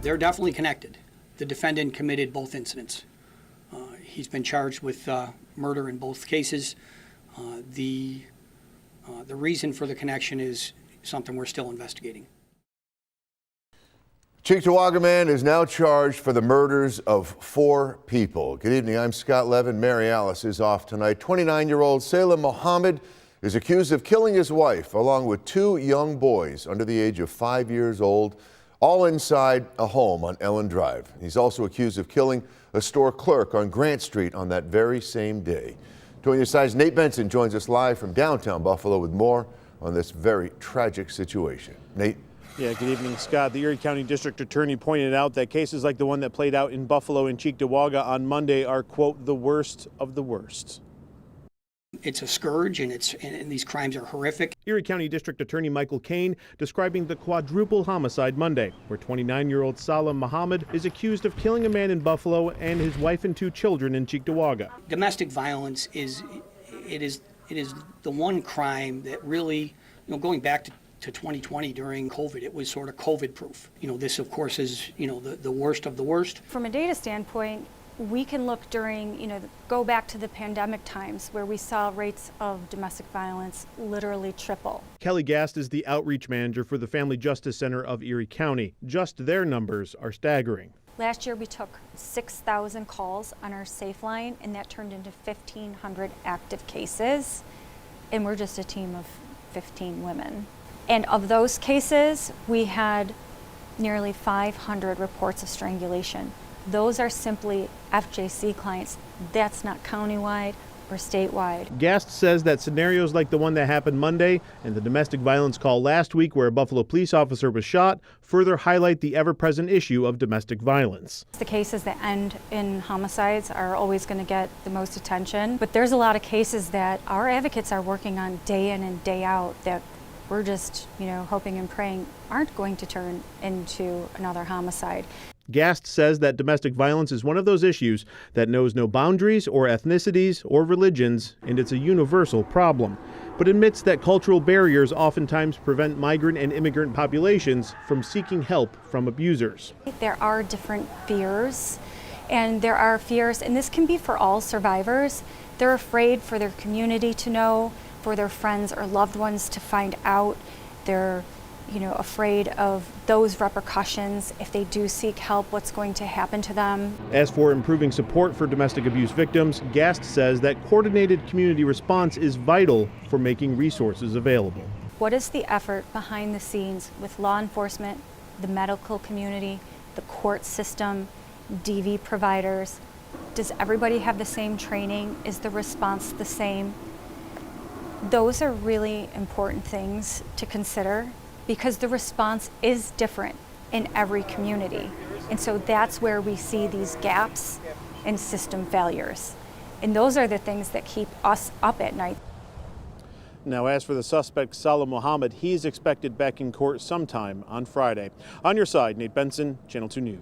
They're definitely connected. The defendant committed both incidents. He's been charged with murder in both cases. The reason for the connection is something we're still investigating. Cheektowaga man is now charged for the murders of 4 people. Good evening, I'm Scott Levin. Mary Alice is off tonight. 29-year-old Saleh Mohamed is accused of killing his wife along with 2 young boys under the age of 5 years old, all inside a home on Ellen Drive. He's also accused of killing a store clerk on Grant Street on that very same day. 20 News 5's Nate Benson joins us live from downtown Buffalo with more on this very tragic situation. Nate? Yeah, good evening, Scott. The Erie County District Attorney pointed out that cases like the one that played out in Buffalo and Cheektowaga on Monday are, quote, the worst of the worst. It's a scourge, and these crimes are horrific. Erie County District Attorney Michael Kane describing the quadruple homicide Monday, where 29-year-old Saleh Mohamed is accused of killing a man in Buffalo and his wife and 2 children in Cheektowaga. Domestic violence is the one crime that really, going back to 2020 during COVID, it was sort of COVID proof. This of course is, the worst of the worst. From a data standpoint, we can look during, go back to the pandemic times where we saw rates of domestic violence literally triple. Kelly Gast is the outreach manager for the Family Justice Center of Erie County. Just their numbers are staggering. Last year we took 6,000 calls on our Safe Line, and that turned into 1,500 active cases, and we're just a team of 15 women. And of those cases, we had nearly 500 reports of strangulation. Those are simply FJC clients. That's not countywide or statewide. Gast says that scenarios like the one that happened Monday and the domestic violence call last week where a Buffalo police officer was shot further highlight the ever-present issue of domestic violence. The cases that end in homicides are always going to get the most attention, but there's a lot of cases that our advocates are working on day in and day out that we're just, hoping and praying aren't going to turn into another homicide. Gast says that domestic violence is one of those issues that knows no boundaries or ethnicities or religions, and it's a universal problem, but admits that cultural barriers oftentimes prevent migrant and immigrant populations from seeking help from abusers. There are different fears, and this can be for all survivors. They're afraid for their community to know, for their friends or loved ones to find out. They're afraid of those repercussions. If they do seek help, what's going to happen to them. As for improving support for domestic abuse victims, Gast says that coordinated community response is vital for making resources available. What is the effort behind the scenes with law enforcement, the medical community, the court system, DV providers? Does everybody have the same training? Is the response the same? Those are really important things to consider because the response is different in every community. And so that's where we see these gaps and system failures. And those are the things that keep us up at night. Now, as for the suspect, Saleh Mohamed, he's expected back in court sometime on Friday. On your side, Nate Benson, Channel 2 News.